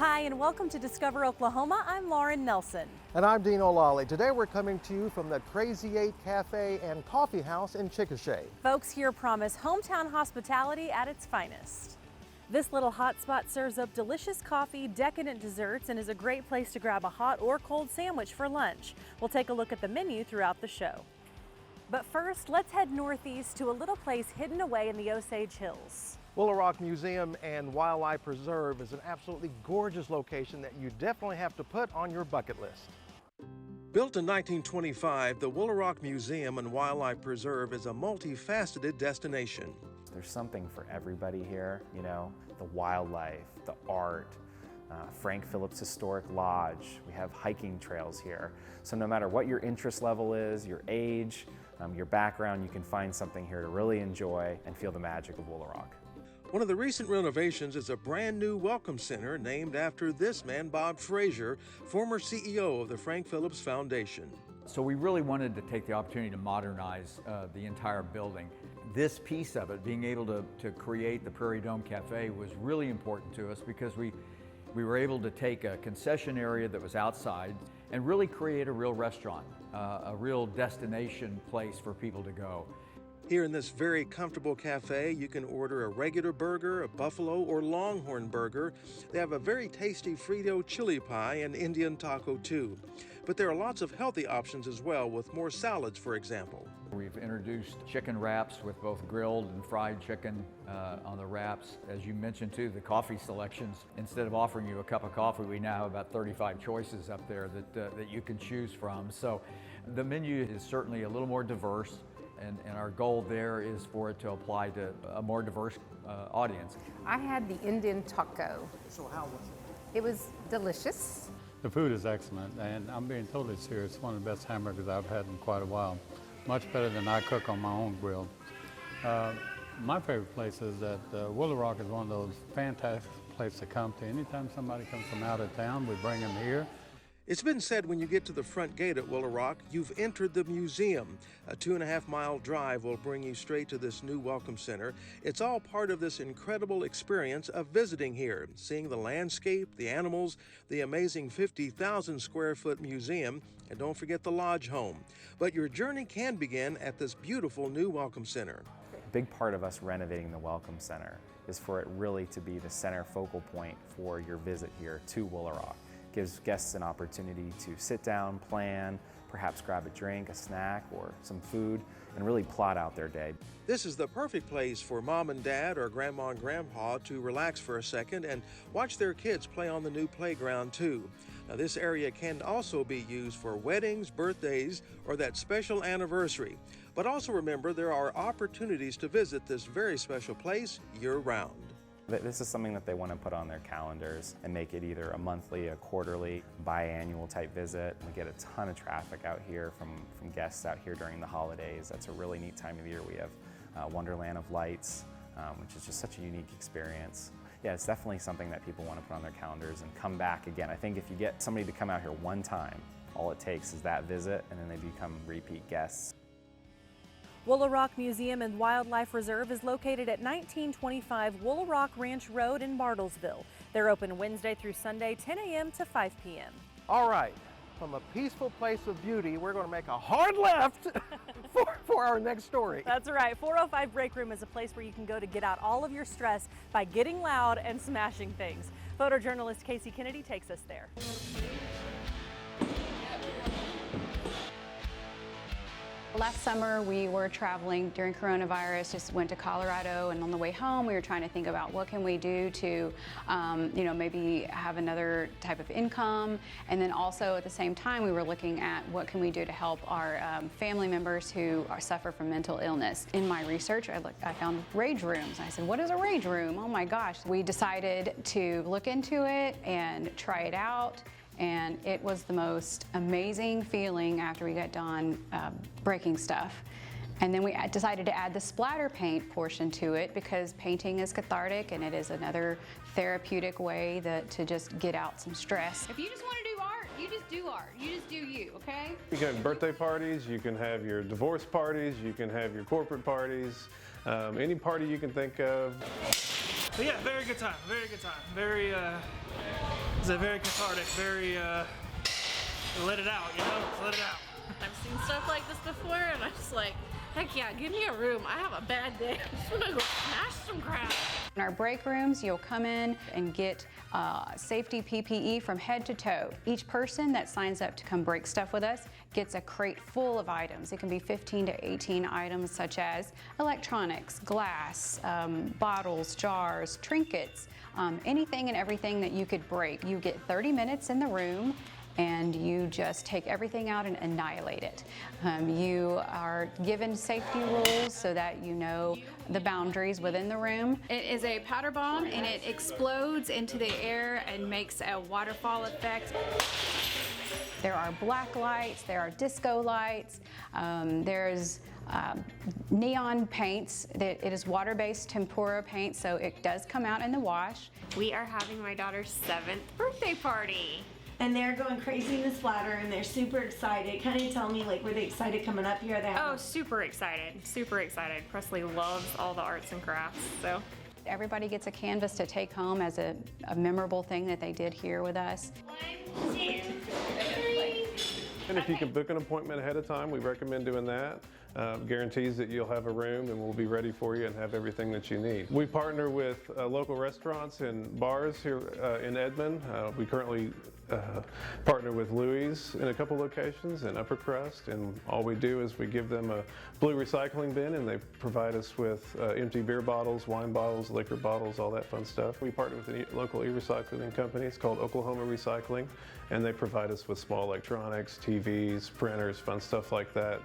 Hi, and welcome to Discover Oklahoma. I'm Lauren Nelson. And I'm Dean O'Lally. Today we're coming to you from the Crazy 8 Cafe and Coffee House in Chickasha. Folks here promise hometown hospitality at its finest. This little hotspot serves up delicious coffee, decadent desserts, and is a great place to grab a hot or cold sandwich for lunch. We'll take a look at the menu throughout the show. But first, let's head northeast to a little place hidden away in the Osage Hills. Woolaroc Museum and Wildlife Preserve is an absolutely gorgeous location that you definitely have to put on your bucket list. Built in 1925, the Woolaroc Museum and Wildlife Preserve is a multifaceted destination. There's something for everybody here, you know, the wildlife, the art, Frank Phillips Historic Lodge. We have hiking trails here. So no matter what your interest level is, your age, your background, you can find something here to really enjoy and feel the magic of Woolaroc. One of the recent renovations is a brand new welcome center named after this man, Bob Frazier, former CEO of the Frank Phillips Foundation. So we really wanted to take the opportunity to modernize the entire building. This piece of it, being able to create the Prairie Dome Café, was really important to us because we were able to take a concession area that was outside and really create a real restaurant, a real destination place for people to go. Here in this very comfortable cafe, you can order a regular burger, a buffalo or longhorn burger. They have a very tasty Frito chili pie and Indian taco too. But there are lots of healthy options as well, with more salads, for example. We've introduced chicken wraps with both grilled and fried chicken on the wraps. As you mentioned too, the coffee selections. Instead of offering you a cup of coffee, we now have about 35 choices up there that you can choose from. So the menu is certainly a little more diverse. And our goal there is for it to apply to a more diverse audience. I had the Indian taco. So how was it? It was delicious. The food is excellent, and I'm being totally serious. It's one of the best hamburgers I've had in quite a while. Much better than I cook on my own grill. My favorite place is that Woolaroc is one of those fantastic places to come to. Anytime somebody comes from out of town, we bring them here. It's been said when you get to the front gate at Woolaroc, you've entered the museum. A 2.5-mile drive will bring you straight to this new welcome center. It's all part of this incredible experience of visiting here, seeing the landscape, the animals, the amazing 50,000 square foot museum, and don't forget the lodge home. But your journey can begin at this beautiful new welcome center. A big part of us renovating the welcome center is for it really to be the center focal point for your visit here to Woolaroc. Gives guests an opportunity to sit down, plan, perhaps grab a drink, a snack, or some food, and really plot out their day. This is the perfect place for mom and dad or grandma and grandpa to relax for a second and watch their kids play on the new playground too. Now this area can also be used for weddings, birthdays, or that special anniversary. But also remember, there are opportunities to visit this very special place year-round. This is something that they want to put on their calendars and make it either a monthly, a quarterly, biannual type visit. We get a ton of traffic out here from guests out here during the holidays. That's a really neat time of the year. We have Wonderland of Lights, which is just such a unique experience. Yeah, it's definitely something that people want to put on their calendars and come back again. I think if you get somebody to come out here one time, all it takes is that visit and then they become repeat guests. Woolaroc Museum and Wildlife Reserve is located at 1925 Woolaroc Ranch Road in Bartlesville. They're open Wednesday through Sunday, 10 a.m. to 5 p.m. All right, from a peaceful place of beauty, we're going to make a hard left for our next story. That's right. 405 Break Room is a place where you can go to get out all of your stress by getting loud and smashing things. Photojournalist Casey Kennedy takes us there. Last summer we were traveling during coronavirus, just went to Colorado, and on the way home we were trying to think about what can we do to maybe have another type of income, and then also at the same time we were looking at what can we do to help our family members who suffer from mental illness. In my research I found rage rooms. I said, what is a rage room? Oh my gosh. We decided to look into it and try it out. And it was the most amazing feeling after we got done breaking stuff. And then we decided to add the splatter paint portion to it because painting is cathartic and it is another therapeutic way to just get out some stress. If you just want to do art, you just do art. You just do you, okay? You can have birthday parties, you can have your divorce parties, you can have your corporate parties, any party you can think of. But yeah, very good time, very good time. Very It's a very cathartic, very, let it out, you know, let it out. I've seen stuff like this before, and I'm just like, heck yeah, give me a room. I have a bad day. I just want to go smash some crap. In our break rooms, you'll come in and get safety PPE from head to toe. Each person that signs up to come break stuff with us gets a crate full of items. It can be 15 to 18 items such as electronics, glass, bottles, jars, trinkets, anything and everything that you could break. You get 30 minutes in the room, and you just take everything out and annihilate it. You are given safety rules so that you know the boundaries within the room. It is a powder bomb, and it explodes into the air and makes a waterfall effect. There are black lights, there are disco lights, there's neon paints. It is water-based tempera paint, so it does come out in the wash. We are having my daughter's 7th birthday party. And they're going crazy in the splatter, and they're super excited. Kind of tell me, like, were they excited coming up here? Oh, super excited, super excited. Presley loves all the arts and crafts, so. Everybody gets a canvas to take home as a memorable thing that they did here with us. 1, 2, 3. And if you can book an appointment ahead of time, we recommend doing that. Guarantees that you'll have a room and we'll be ready for you and have everything that you need. We partner with local restaurants and bars here in Edmond. We currently partner with Louis in a couple locations in Upper Crust, and all we do is we give them a blue recycling bin, and they provide us with empty beer bottles, wine bottles, liquor bottles, all that fun stuff. We partner with a local e-recycling company. It's called Oklahoma Recycling, and they provide us with small electronics, TVs, printers, fun stuff like that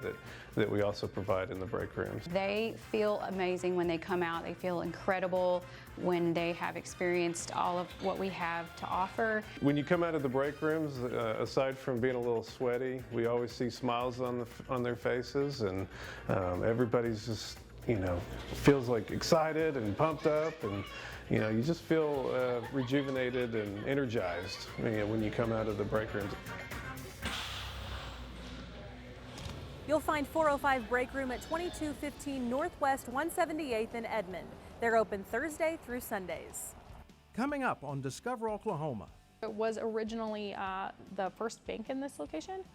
that we also provide in the break rooms. They feel amazing when they come out. They feel incredible when they have experienced all of what we have to offer. When you come out of the break rooms, aside from being a little sweaty, we always see smiles on their faces, and everybody's just, you know, feels like excited and pumped up, and you know, you just feel rejuvenated and energized when you come out of the break rooms. You'll find 405 Break Room at 2215 Northwest 178th in Edmond. They're open Thursday through Sundays. Coming up on Discover Oklahoma. It was originally the first bank in this location.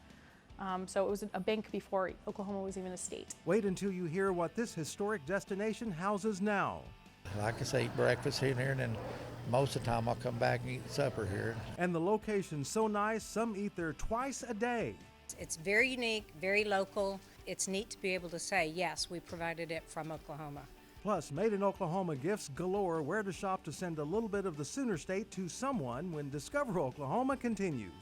So it was a bank before Oklahoma was even a state. Wait until you hear what this historic destination houses now. I can say eat breakfast here and there, and then most of the time I'll come back and eat supper here. And the location's so nice, some eat there twice a day. It's very unique, very local. It's neat to be able to say, yes, we provided it from Oklahoma. Plus, made in Oklahoma gifts galore, where to shop to send a little bit of the Sooner State to someone when Discover Oklahoma continues.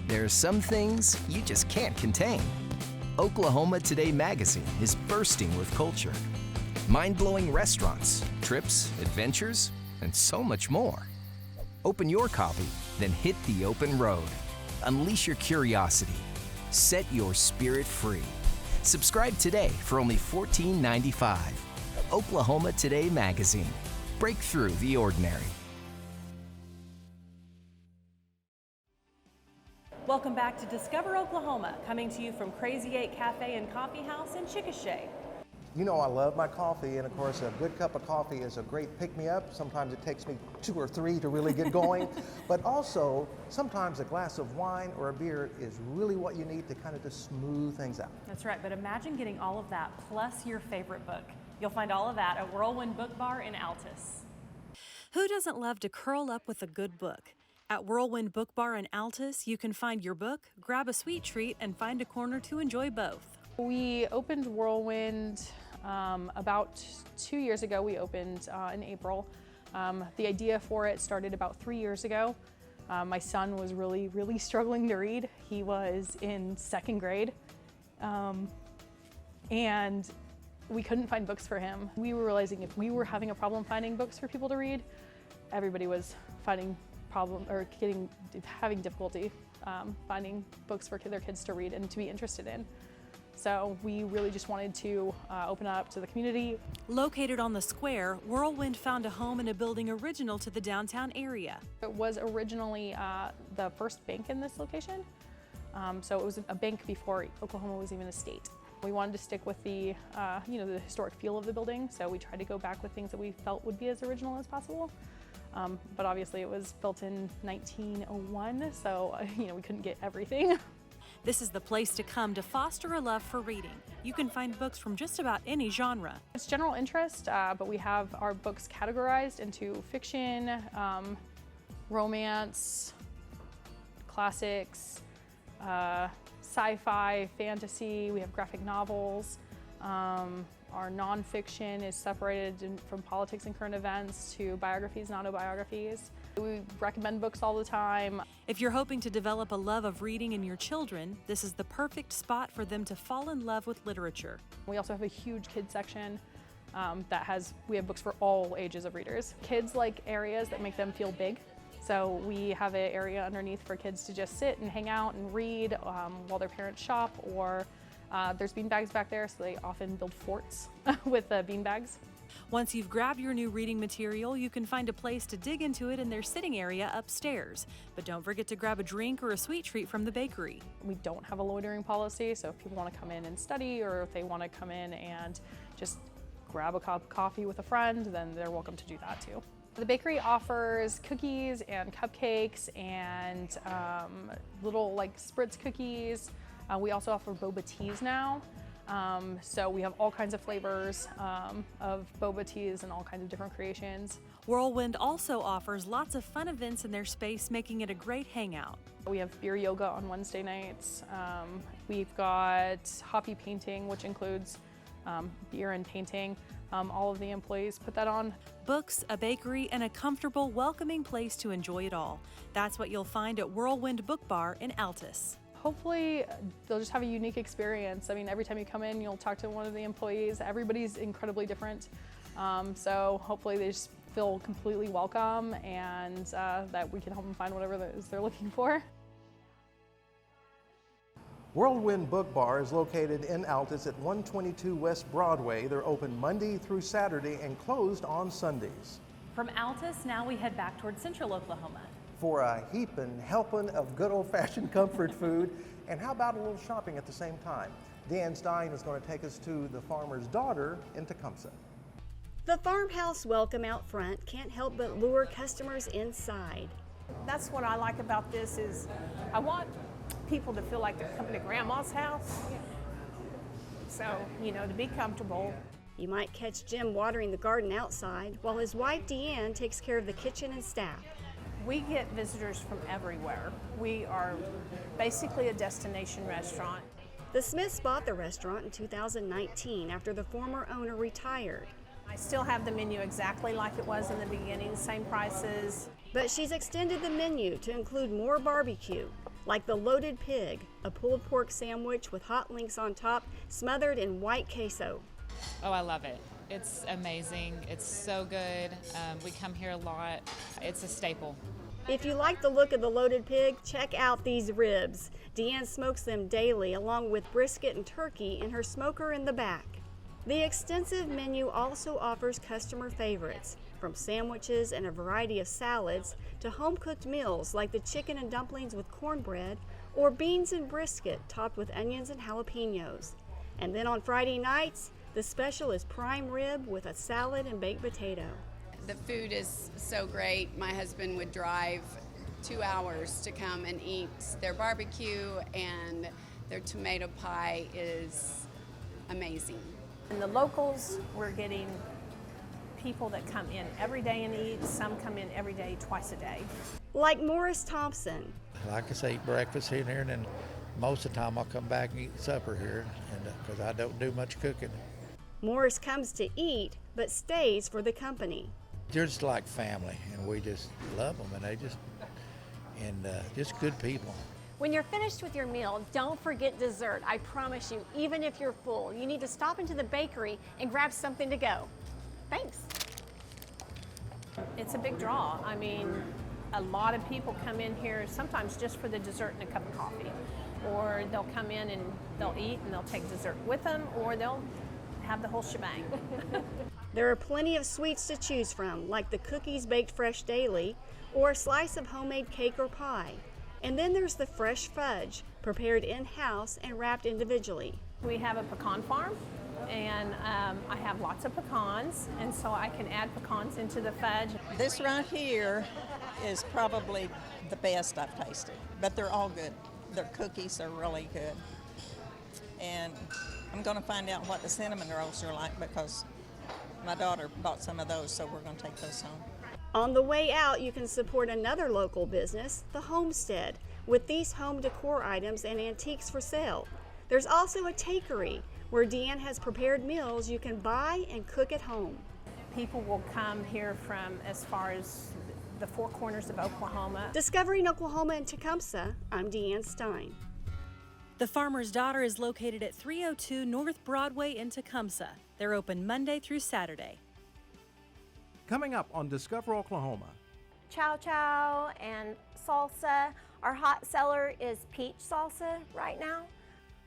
There are some things you just can't contain. Oklahoma Today magazine is bursting with culture. Mind-blowing restaurants, trips, adventures, and so much more. Open your copy, then hit the open road. Unleash your curiosity. Set your spirit free. Subscribe today for only $14.95. Oklahoma Today magazine. Break through the ordinary. Welcome back to Discover Oklahoma, coming to you from Crazy 8 Cafe and Coffee House in Chickasha. You know I love my coffee, and of course a good cup of coffee is a great pick-me-up. Sometimes it takes me 2 or 3 to really get going, but also sometimes a glass of wine or a beer is really what you need to kind of just smooth things out. That's right, but imagine getting all of that plus your favorite book. You'll find all of that at Whirlwind Book Bar in Altus. Who doesn't love to curl up with a good book? At Whirlwind Book Bar in Altus, you can find your book, grab a sweet treat, and find a corner to enjoy both. We opened Whirlwind about 2 years ago. We opened in April. The idea for it started about 3 years ago. My son was really struggling to read. He was in 2nd grade, and we couldn't find books for him. We were realizing if we were having a problem finding books for people to read, everybody was having difficulty finding books for their kids to read and to be interested in. So we really just wanted to open up to the community. Located on the square, Whirlwind found a home in a building original to the downtown area. It was originally the first bank in this location. So it was a bank before Oklahoma was even a state. We wanted to stick with the the historic feel of the building, so we tried to go back with things that we felt would be as original as possible. but obviously it was built in 1901, so we couldn't get everything. This is the place to come to foster a love for reading. You can find books from just about any genre. It's general interest, but we have our books categorized into fiction, romance, classics, sci-fi, fantasy. We have graphic novels. Our nonfiction is separated from politics and current events to biographies and autobiographies. We recommend books all the time. If you're hoping to develop a love of reading in your children, this is the perfect spot for them to fall in love with literature. We also have a huge kids section we have books for all ages of readers. Kids like areas that make them feel big. So we have an area underneath for kids to just sit and hang out and read while their parents shop, or there's bean bags back there, so they often build forts with bean bags. Once you've grabbed your new reading material, you can find a place to dig into it in their sitting area upstairs. But don't forget to grab a drink or a sweet treat from the bakery. We don't have a loitering policy, so if people want to come in and study, or if they want to come in and just grab a cup of coffee with a friend, then they're welcome to do that too. The bakery offers cookies and cupcakes and little spritz cookies. We also offer boba teas now. So we have all kinds of flavors of boba teas and all kinds of different creations. Whirlwind also offers lots of fun events in their space, making it a great hangout. We have beer yoga on Wednesday nights. We've got hoppy painting, which includes beer and painting. All of the employees put that on. Books, a bakery, and a comfortable, welcoming place to enjoy it all. That's what you'll find at Whirlwind Book Bar in Altus. Hopefully they'll just have a unique experience. I mean, every time you come in, you'll talk to one of the employees. Everybody's incredibly different. So hopefully they just feel completely welcome, and that we can help them find whatever it is they're looking for. Whirlwind Book Bar is located in Altus at 122 West Broadway. They're open Monday through Saturday and closed on Sundays. From Altus, now we head back towards Central Oklahoma. For a heaping helping of good old-fashioned comfort food, and how about a little shopping at the same time? Dan Stein is going to take us to the farmer's daughter in Tecumseh. The farmhouse welcome out front can't help but lure customers inside. That's what I like about this is I want people to feel like they're coming to Grandma's house. So, to be comfortable. You might catch Jim watering the garden outside while his wife Deanne takes care of the kitchen and staff. We get visitors from everywhere. We are basically a destination restaurant. The Smiths bought the restaurant in 2019 after the former owner retired. I still have the menu exactly like it was in the beginning, same prices. But she's extended the menu to include more barbecue, like the loaded pig, a pulled pork sandwich with hot links on top, smothered in white queso. Oh, I love it. It's amazing. It's so good. We come here a lot. It's a staple. If you like the look of the loaded pig, check out these ribs. Deanne smokes them daily along with brisket and turkey in her smoker in the back. The extensive menu also offers customer favorites, from sandwiches and a variety of salads to home-cooked meals like the chicken and dumplings with cornbread or beans and brisket topped with onions and jalapenos. And then on Friday nights, the special is prime rib with a salad and baked potato. The food is so great. My husband would drive 2 hours to come and eat their barbecue, and their tomato pie is amazing. And the locals, we're getting people that come in every day and eat. Some come in every day, twice a day. Like Morris Thompson. I can say eat breakfast here and there, and then most of the time I'll come back and eat supper here, and because I don't do much cooking. Morris comes to eat, but stays for the company. They're just like family, and we just love them, and they just good people. When you're finished with your meal, don't forget dessert. I promise you, even if you're full, you need to stop into the bakery and grab something to go. Thanks. It's a big draw. I mean, a lot of people come in here sometimes just for the dessert and a cup of coffee. Or they'll come in and they'll eat and they'll take dessert with them, or they'll have the whole shebang. There are plenty of sweets to choose from, like the cookies baked fresh daily, or a slice of homemade cake or pie. And then there's the fresh fudge, prepared in-house and wrapped individually. We have a pecan farm, and I have lots of pecans, and so I can add pecans into the fudge. This right here is probably the best I've tasted, but they're all good. Their cookies are really good. And I'm going to find out what the cinnamon rolls are like because my daughter bought some of those, so we're going to take those home. On the way out, you can support another local business, the Homestead, with these home decor items and antiques for sale. There's also a takery where Deanne has prepared meals you can buy and cook at home. People will come here from as far as the four corners of Oklahoma. Discovering Oklahoma and Tecumseh, I'm Deanne Stein. The Farmer's Daughter is located at 302 North Broadway in Tecumseh. They're open Monday through Saturday. Coming up on Discover Oklahoma. Chow chow and salsa. Our hot seller is peach salsa right now.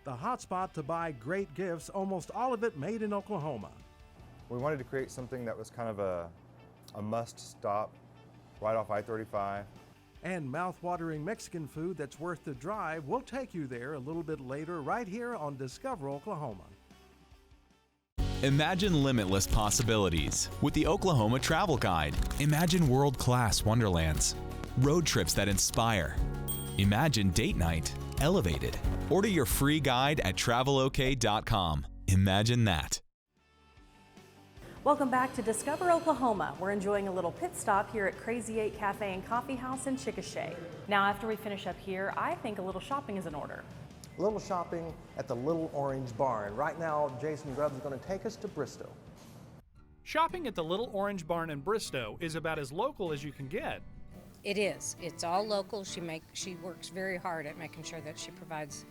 The hot spot to buy great gifts, almost all of it made in Oklahoma. We wanted to create something that was kind of a must stop right off I-35. And mouth-watering Mexican food that's worth the drive. We'll take you there a little bit later right here on Discover Oklahoma. Imagine limitless possibilities with the Oklahoma Travel Guide. Imagine world-class wonderlands, road trips that inspire. Imagine date night elevated. Order your free guide at travelok.com. Imagine that. Welcome back to Discover Oklahoma. We're enjoying a little pit stop here at Crazy 8 Cafe and Coffee House in Chickasha. Now, after we finish up here, I think a little shopping is in order. A little shopping at the Little Orange Barn. Right now, Jason Grubbs is going to take us to Bristow. Shopping at the Little Orange Barn in Bristow is about as local as you can get. It is. It's all local. She works very hard at making sure that she provides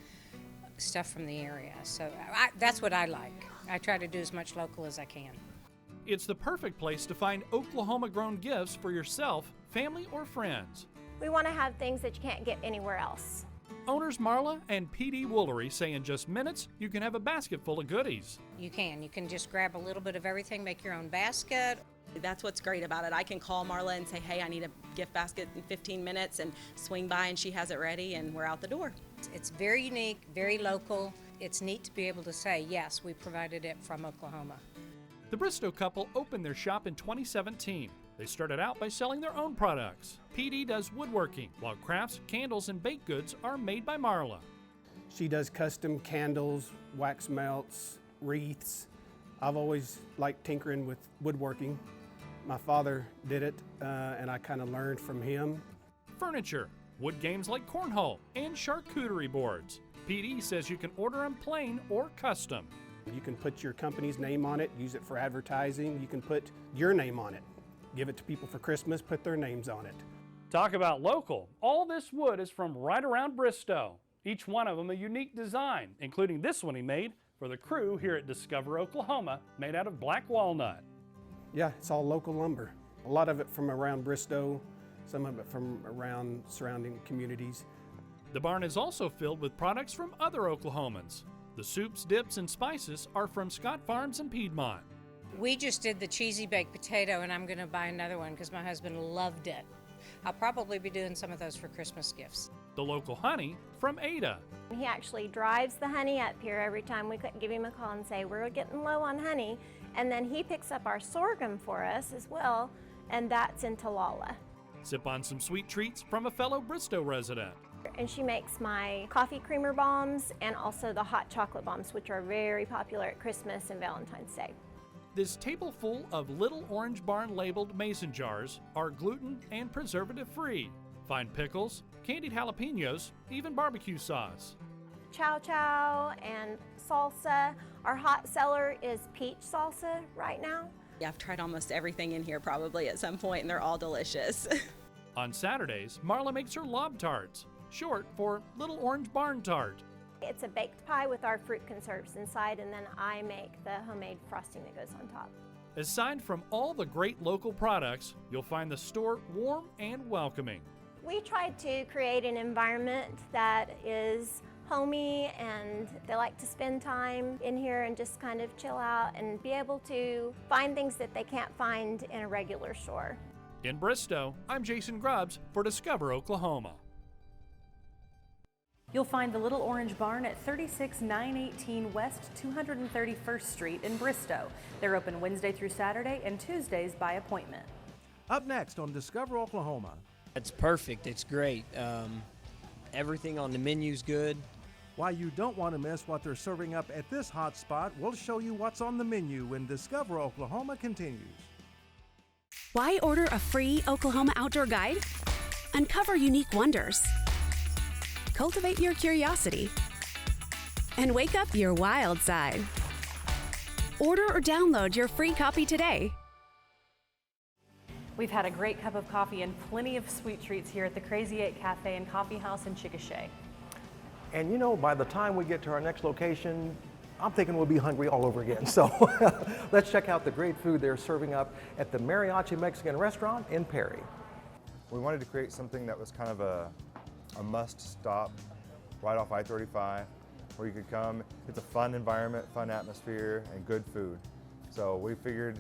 stuff from the area. So that's what I like. I try to do as much local as I can. It's the perfect place to find Oklahoma-grown gifts for yourself, family, or friends. We want to have things that you can't get anywhere else. Owners Marla and P.D. Woolery say in just minutes you can have a basket full of goodies. You can just grab a little bit of everything, make your own basket. That's what's great about it. I can call Marla and say, hey, I need a gift basket in 15 minutes and swing by and she has it ready and we're out the door. It's very unique, very local. It's neat to be able to say, yes, we provided it from Oklahoma. The Bristow couple opened their shop in 2017. They started out by selling their own products. PD does woodworking, while crafts, candles, and baked goods are made by Marla. She does custom candles, wax melts, wreaths. I've always liked tinkering with woodworking. My father did it, and I kind of learned from him. Furniture, wood games like cornhole, and charcuterie boards. PD says you can order them plain or custom. You can put your company's name on it, use it for advertising. You can put your name on it. Give it to people for Christmas, put their names on it. Talk about local. All this wood is from right around Bristow. Each one of them a unique design, including this one he made for the crew here at Discover Oklahoma, made out of black walnut. Yeah, it's all local lumber. A lot of it from around Bristow, some of it from around surrounding communities. The barn is also filled with products from other Oklahomans. The soups, dips, and spices are from Scott Farms in Piedmont. We just did the cheesy baked potato, and I'm going to buy another one because my husband loved it. I'll probably be doing some of those for Christmas gifts. The local honey from Ada. He actually drives the honey up here every time we give him a call and say, we're getting low on honey. And then he picks up our sorghum for us as well, and that's in Talala. Sip on some sweet treats from a fellow Bristow resident. And she makes my coffee creamer bombs and also the hot chocolate bombs, which are very popular at Christmas and Valentine's Day. This table full of Little Orange Barn labeled mason jars are gluten and preservative free. Find pickles, candied jalapenos, even barbecue sauce. Chow chow and salsa. Our hot seller is peach salsa right now. Yeah, I've tried almost everything in here probably at some point and they're all delicious. On Saturdays, Marla makes her lob tarts, short for Little Orange Barn Tart. It's a baked pie with our fruit conserves inside, and then I make the homemade frosting that goes on top. Aside from all the great local products, you'll find the store warm and welcoming. We tried to create an environment that is homey, and they like to spend time in here and just kind of chill out and be able to find things that they can't find in a regular store. In Bristow, I'm Jason Grubbs for Discover Oklahoma. You'll find the Little Orange Barn at 36918 West 231st Street in Bristow. They're open Wednesday through Saturday and Tuesdays by appointment. Up next on Discover Oklahoma. It's perfect. It's great. Everything on the menu's good. Why you don't want to miss what they're serving up at this hot spot, we'll show you what's on the menu when Discover Oklahoma continues. Why order a free Oklahoma outdoor guide? Uncover unique wonders. Cultivate your curiosity. And wake up your wild side. Order or download your free copy today. We've had a great cup of coffee and plenty of sweet treats here at the Crazy 8 Cafe and Coffee House in Chickasha. And you know, by the time we get to our next location, I'm thinking we'll be hungry all over again. So let's check out the great food they're serving up at the Mariachi Mexican Restaurant in Perry. We wanted to create something that was kind of a must-stop right off I-35, where you could come. It's a fun environment, fun atmosphere, and good food. So we figured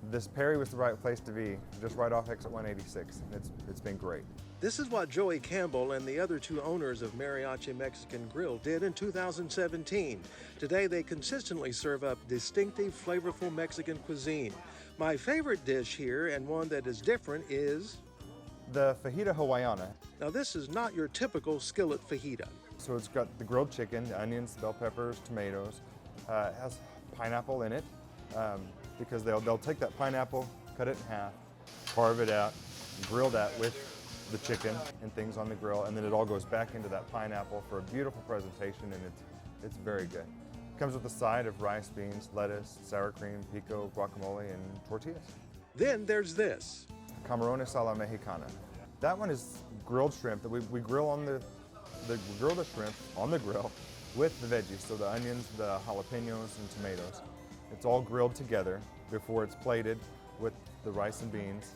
this Perry was the right place to be, just right off exit 186. It's been great. This is what Joey Campbell and the other two owners of Mariachi Mexican Grill did in 2017. Today they consistently serve up distinctive, flavorful Mexican cuisine. My favorite dish here, and one that is different, is the fajita hawaiana. Now this is not your typical skillet fajita. So it's got the grilled chicken, the onions, bell peppers, tomatoes. It has pineapple in it because they'll take that pineapple, cut it in half, carve it out, grill that with the chicken and things on the grill, and then it all goes back into that pineapple for a beautiful presentation, and it's very good. It comes with a side of rice, beans, lettuce, sour cream, pico, guacamole, and tortillas. Then there's this. Camarones a la mexicana. That one is grilled shrimp that we grill on we grill the shrimp on the grill with the veggies, so the onions, the jalapenos, and tomatoes. It's all grilled together before it's plated with the rice and beans.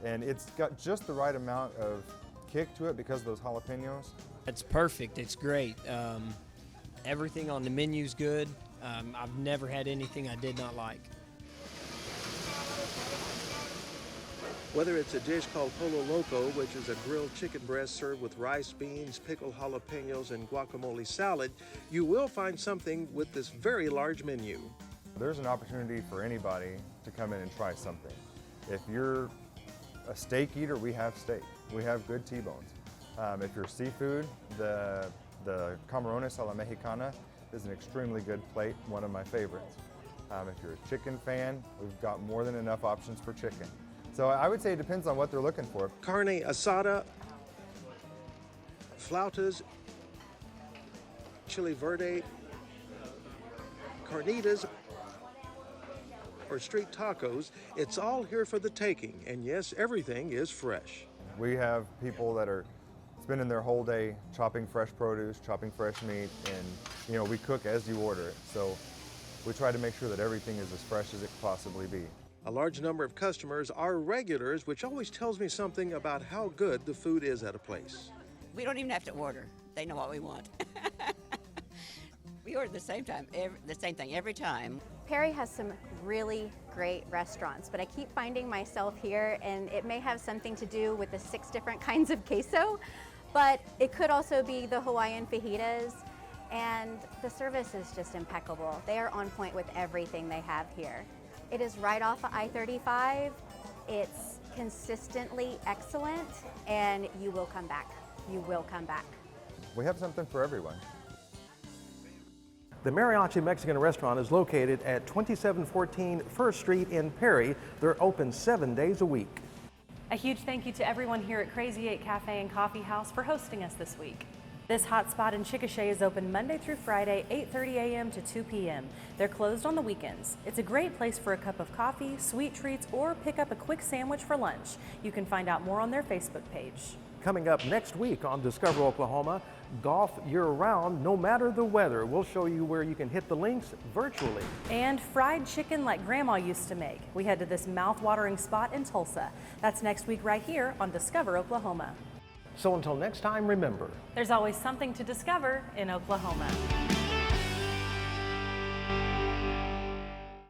And it's got just the right amount of kick to it because of those jalapenos. It's perfect. It's great. Everything on the menu's good. I've never had anything I did not like. Whether it's a dish called Polo Loco, which is a grilled chicken breast served with rice, beans, pickled jalapenos, and guacamole salad, you will find something with this very large menu. There's an opportunity for anybody to come in and try something. If you're a steak eater, we have steak. We have good T-bones. If you're seafood, the Camarones a la Mexicana is an extremely good plate, one of my favorites. If you're a chicken fan, we've got more than enough options for chicken. So I would say it depends on what they're looking for. Carne asada, flautas, chili verde, carnitas, or street tacos, it's all here for the taking. And yes, everything is fresh. We have people that are spending their whole day chopping fresh produce, chopping fresh meat, and we cook as you order it. So we try to make sure that everything is as fresh as it could possibly be. A large number of customers are regulars, which always tells me something about how good the food is at a place. We don't even have to order. They know what we want. We order the same thing every time. Perry has some really great restaurants, but I keep finding myself here, and it may have something to do with the 6 different kinds of queso, but it could also be the Hawaiian fajitas, and the service is just impeccable. They are on point with everything they have here. It is right off of I-35. It's consistently excellent, and you will come back. You will come back. We have something for everyone. The Mariachi Mexican Restaurant is located at 2714 First Street in Perry. They're open 7 days a week. A huge thank you to everyone here at Crazy 8 Cafe and Coffee House for hosting us this week. This hot spot in Chickasha is open Monday through Friday, 8:30 a.m. to 2 p.m. They're closed on the weekends. It's a great place for a cup of coffee, sweet treats, or pick up a quick sandwich for lunch. You can find out more on their Facebook page. Coming up next week on Discover Oklahoma, golf year-round, no matter the weather. We'll show you where you can hit the links virtually. And fried chicken like Grandma used to make. We head to this mouth-watering spot in Tulsa. That's next week right here on Discover Oklahoma. So until next time, remember, there's always something to discover in Oklahoma.